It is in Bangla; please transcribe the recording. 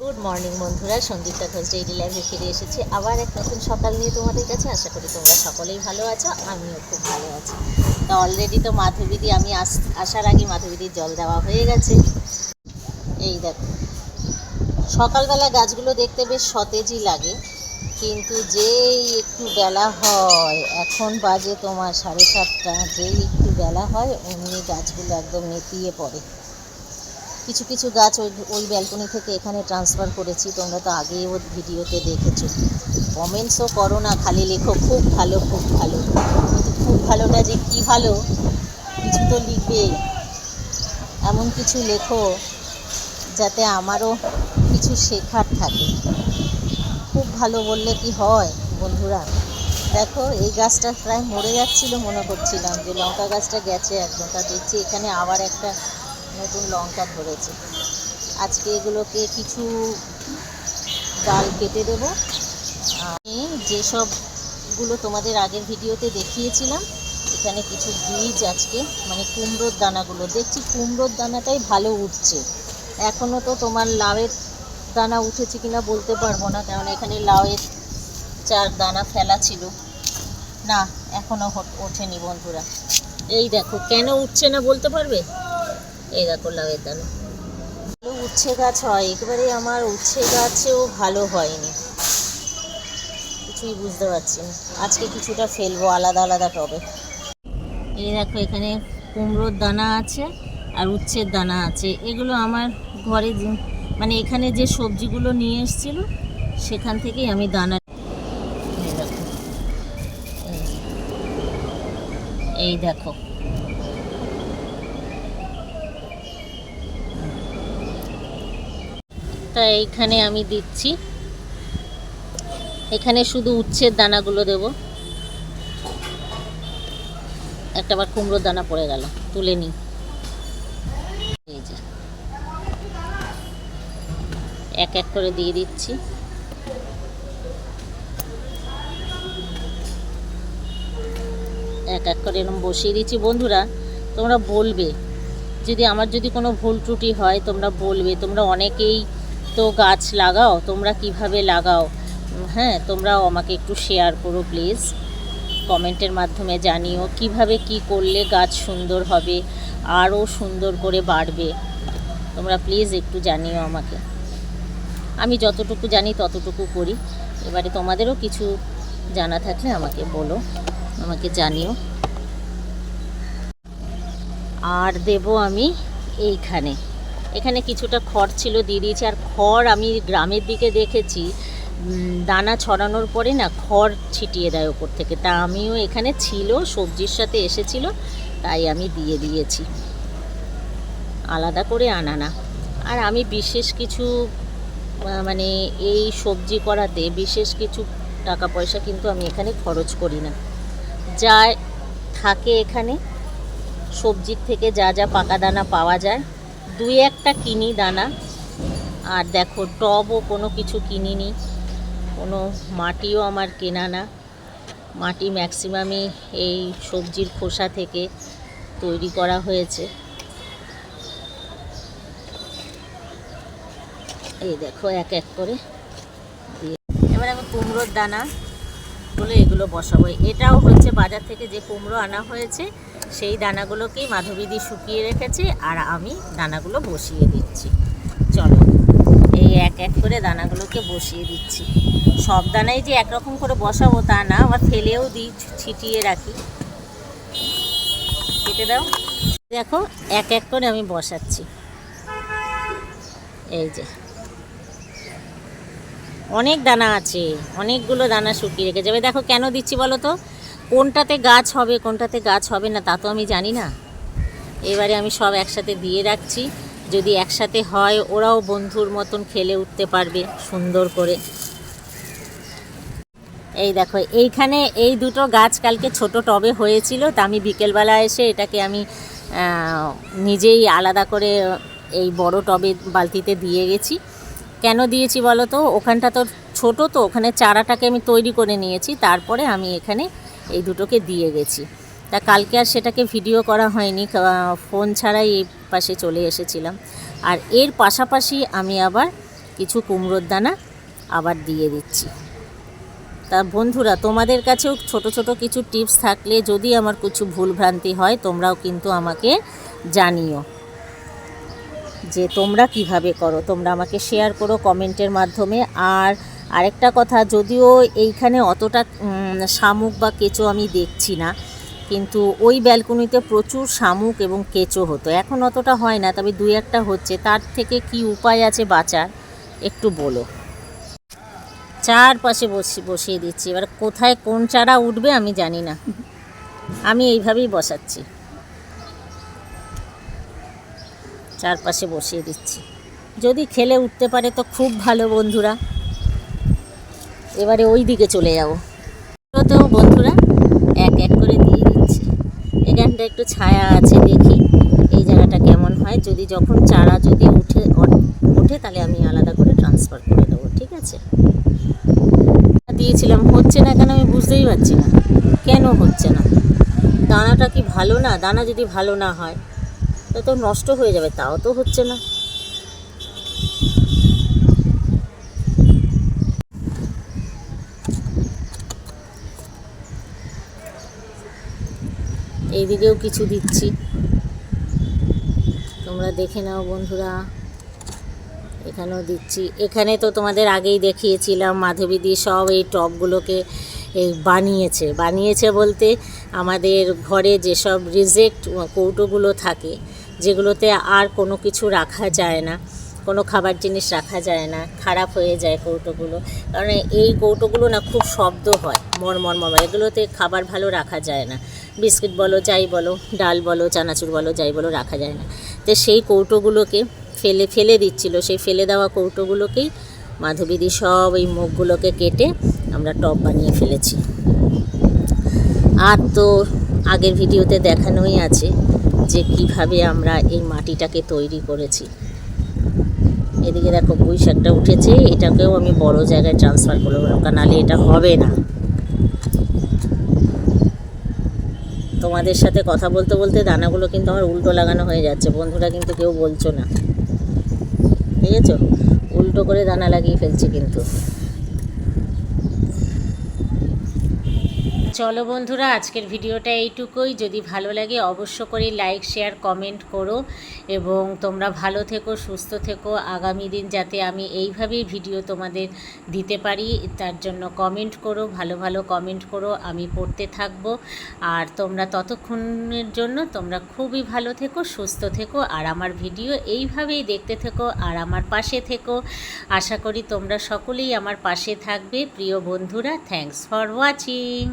গুড মর্নিং বন্ধুরা, সন্দীপটা ঘোষ ডেইলি লাইফে ফিরে এসেছি আবার এক নতুন সকাল নিয়ে তোমাদের কাছে। আশা করি তোমরা সকলেই ভালো আছো, আমিও খুব ভালো আছি। তো অলরেডি তো মাধবীদি আমি আসার আগে মাধবীদির জল দেওয়া হয়ে গেছে। এই দেখো, সকালবেলা গাছগুলো দেখতে বেশ সতেজই লাগে, কিন্তু যেই একটু বেলা হয়, এখন বাজে তোমার 7:30, যেই একটু বেলা হয় অমনি গাছগুলো একদম নেতিয়ে পড়ে। কিছু কিছু গাছ ওই ব্যালকনি থেকে এখানে ট্রান্সফার করেছি, তোমরা তো আগেই ওর ভিডিওতে দেখেছো। কমেন্টসও করো না, খালি লেখো খুব ভালো খুব ভালো, কিন্তু খুব ভালোটা যে কী ভালো কিছু তো লিখবে, এমন কিছু লেখো যাতে আমারও কিছু শেখার থাকে। খুব ভালো বললে কি হয় বন্ধুরা? দেখো, এই গাছটা প্রায় মরে যাচ্ছিল, মনে করছিলাম যে লঙ্কা গাছটা গেছে একদম, তা দেখছি এখানে আবার একটা নতুন লঙ্কা ধরেছে। আজকে এগুলোকে কিছু ডাল কেটে দেবো। আমি যেসবগুলো তোমাদের আগের ভিডিওতে দেখিয়েছিলাম, এখানে কিছু বীজ আজকে, মানে কুমড়োর দানাগুলো, দেখছি কুমড়োর দানাটাই ভালো উঠছে। এখনও তো তোমার লাউয়ের দানা উঠেছে কিনা বলতে পারবো না, কারণ এখানে লাউয়ের 4 দানা ফেলা ছিল না, এখনও ওঠেনি বন্ধুরা। এই দেখো, কেন উঠছে না বলতে পারবে? এই দেখো লাউয়ের দানা। ভালো উচ্ছে গাছ হয়, একেবারে আমার উচ্ছে গাছেও ভালো হয়নি, কিছুই বুঝতে পারছি না। আজকে কিছুটা ফেলবো আলাদা আলাদা টবে। এই দেখো, এখানে কুমড়োর দানা আছে আর উচ্ছের দানা আছে। এগুলো আমার ঘরে মানে এখানে যে সবজিগুলো নিয়ে এসেছিল সেখান থেকেই আমি দানা। এই দেখো, তা এইখানে আমি দিচ্ছি, এখানে শুধু উচ্ছের দানাগুলো দেব। একটাবার কুমড়োর দানা পড়ে গেল, তুলে নিই। এই যে এক এক করে দিয়ে দিচ্ছি। এক এক করে এরকম বসিয়ে দিচ্ছি। বন্ধুরা, তোমরা বলবে যদি আমার যদি কোনো ভুল ত্রুটি হয়, তোমরা বলবে। তোমরা অনেকেই তো গাছ লাগাও, তোমরা কিভাবে লাগাও, হ্যাঁ, তোমরাও আমাকে একটু শেয়ার করো প্লিজ, কমেন্টের মাধ্যমে জানিও কিভাবে কি করলে গাছ সুন্দর হবে, আরও সুন্দর করে বাড়বে। তোমরা প্লিজ একটু জানিও আমাকে। আমি যতটুকু জানি ততটুকু করি। এবারে তোমাদেরও কিছু জানা থাকলে আমাকে বলো, আমাকে জানিও। আর দেব আমি এখানে কিছুটা খড় ছিল, দিয়ে দিয়েছি। আর খড় আমি গ্রামের দিকে দেখেছি, দানা ছড়ানোর পরে না খড় ছিটিয়ে দেয় ওপর থেকে। তা আমিও এখানে ছিল, সবজির সাথে এসেছিল, তাই আমি দিয়ে দিয়েছি, আলাদা করে আনা না। আর আমি বিশেষ কিছু মানে এই সবজি করাতে বিশেষ কিছু টাকা পয়সা কিন্তু আমি এখানে খরচ করি না। যা থাকে এখানে সবজির থেকে যা যা পাকা দানা পাওয়া যায়, 2-1টা কিনি দানা। আর দেখো, টবও কোনো কিছু কিনিনি, কোনো মাটিও আমার কেনা না। মাটি ম্যাক্সিমামই এই সবজির খোসা থেকে তৈরি করা হয়েছে। এই দেখো, এক এক করে দিয়ে এবার আমি কুমড়োর দানা বলে এগুলো বসাবো। এটাও হচ্ছে বাজার থেকে যে কুমড়ো আনা হয়েছে, সেই দানাগুলোকেই মাধবীদি শুকিয়ে রেখেছে, আর আমি দানাগুলো বসিয়ে দিচ্ছি। চলো, এই এক এক করে দানাগুলোকে বসিয়ে দিচ্ছি। সব দানাই যে একরকম করে বসাবো তা না, আবার ফেলেও দিই, ছিটিয়ে রাখি। কেটে দাও। দেখো, এক এক করে আমি বসাচ্ছি। এই যে অনেক দানা আছে, অনেকগুলো দানা শুকিয়ে রেখে যাবে। দেখো কেন দিচ্ছি বলো তো? কোনটাতে গাছ হবে কোনটাতে গাছ হবে না তা তো আমি জানি না। এবারে আমি সব একসাথে দিয়ে রাখছি, যদি একসাথে হয় ওরাও বন্ধুর মতন খেলে উঠতে পারবে সুন্দর করে। এই দেখো, এইখানে এই দুটো গাছ কালকে ছোট টবে হয়েছিল, তা আমি বিকেলবেলা এসে এটাকে আমি নিজেই আলাদা করে এই বড় টবে বালতিতে দিয়ে গেছি। কেন দিয়েছি বলো তো? ওখানটা তো ছোটো, তো ওখানে চারাটাকে আমি তৈরি করে নিয়েছি, তারপরে আমি এখানে এই দুটোকে দিয়ে গেছি। তা কালকে আর সেটাকে ভিডিও করা হয়নি, ফোন ছাড়াই এই পাশে চলে এসেছিলাম। আর এর পাশাপাশি আমি আবার কিছু কুমড়োর দানা আবার দিয়ে দিচ্ছি। তা বন্ধুরা, তোমাদের কাছেও ছোট ছোট কিছু টিপস থাকলে, যদি আমার কিছু ভুলভ্রান্তি হয়, তোমরাও কিন্তু আমাকে জানিও যে তোমরা কিভাবে করো। তোমরা আমাকে শেয়ার করো কমেন্টের মাধ্যমে। আর আরেকটা কথা, যদিও এইখানে অতটা শামুক বা কেঁচো আমি দেখছি না, কিন্তু ওই ব্যালকনিতে প্রচুর শামুক এবং কেঁচো হতো। এখন অতটা হয় না, তবে 2-1টা হচ্ছে। তার থেকে কি উপায় আছে বাঁচার একটু বলো। চারপাশে বসিয়ে দিচ্ছি। এবার কোথায় কোন চারা উঠবে আমি জানি না, আমি এইভাবেই বসাচ্ছি, চারপাশে বসিয়ে দিচ্ছি। যদি খেলে উঠতে পারে তো খুব ভালো বন্ধুরা। এবারে ওই দিকে চলে যাব। তো বন্ধুরা এক এক করে দিয়ে দিচ্ছি। এখানটা একটু ছায়া আছে, দেখি এই জায়গাটা কেমন হয়। যদি যখন চারা যদি ওঠে তাহলে আমি আলাদা করে ট্রান্সফার করে দেবো, ঠিক আছে। দিয়েছিলাম, হচ্ছে না কেন আমি বুঝতেই পারছি না, কেন হচ্ছে না। দানাটা কি ভালো না? দানা যদি ভালো না হয় তো নষ্ট হয়ে যাবে, তাও তো হচ্ছে না। এইদিকেও কিছু দিচ্ছি, তোমরা দেখে নাও বন্ধুরা। এখানেও দিচ্ছি। এখানে তো তোমাদের আগেই দেখিয়েছিলাম মাধবীদি সব এই টবগুলোকে বানিয়েছে বলতে আমাদের ঘরে যেসব রিজেক্ট কৌটোগুলো থাকে, যেগুলোতে আর কোনো কিছু রাখা যায় না, কোনো খাবার জিনিস রাখা যায় না, খারাপ হয়ে যায় কৌটোগুলো। কারণ এই কৌটোগুলো না খুব শব্দ হয়, মরমর, এগুলোতে খাবার ভালো রাখা যায় না। বিস্কিট বলো, যাই বলো, ডাল বলো, চানাচুর বলো, যাই বলো, রাখা যায় না। তো সেই কৌটোগুলোকে ফেলে দিচ্ছিল, সেই ফেলে দেওয়া কৌটোগুলোকেই মাধবীদি সব এই মুখগুলোকে কেটে আমরা টব বানিয়ে ফেলেছি। আর তো আগের ভিডিওতে দেখানোই আছে যে কিভাবে আমরা এই মাটিটাকে তৈরি করেছি। এদিকে দেখো পুঁই শাকটা উঠেছে, এটাকেও আমি বড় জায়গায় ট্রান্সফার করবো, নাহলে এটা হবে না। তোমাদের সাথে কথা বলতে বলতে দানাগুলো কিন্তু আমার উল্টো লাগানো হয়ে যাচ্ছে বন্ধুরা, কিন্তু কেউ বলছো না, দেখেছো? উল্টো করে দানা লাগিয়ে ফেলছি কিন্তু। চলো বন্ধুরা, আজকের ভিডিওটা এইটুকুই। যদি ভালো লাগে অবশ্য করে লাইক, শেয়ার, কমেন্ট করো এবং তোমরা ভালো থেকো, সুস্থ থেকো। আগামী দিন যাতে আমি এইভাবেই ভিডিও তোমাদের দিতে পারি তার জন্য কমেন্ট করো, ভালো ভালো কমেন্ট করো, আমি পড়তে থাকবো। আর তোমরা ততক্ষণের জন্য তোমরা খুবই ভালো থেকো, সুস্থ থেকো, আর আমার ভিডিও এইভাবেই দেখতে থেকো আর আমার পাশে থেকো। আশা করি তোমরা সকলেই আমার পাশে থাকবে। প্রিয় বন্ধুরা, থ্যাঙ্কস ফর ওয়াচিং।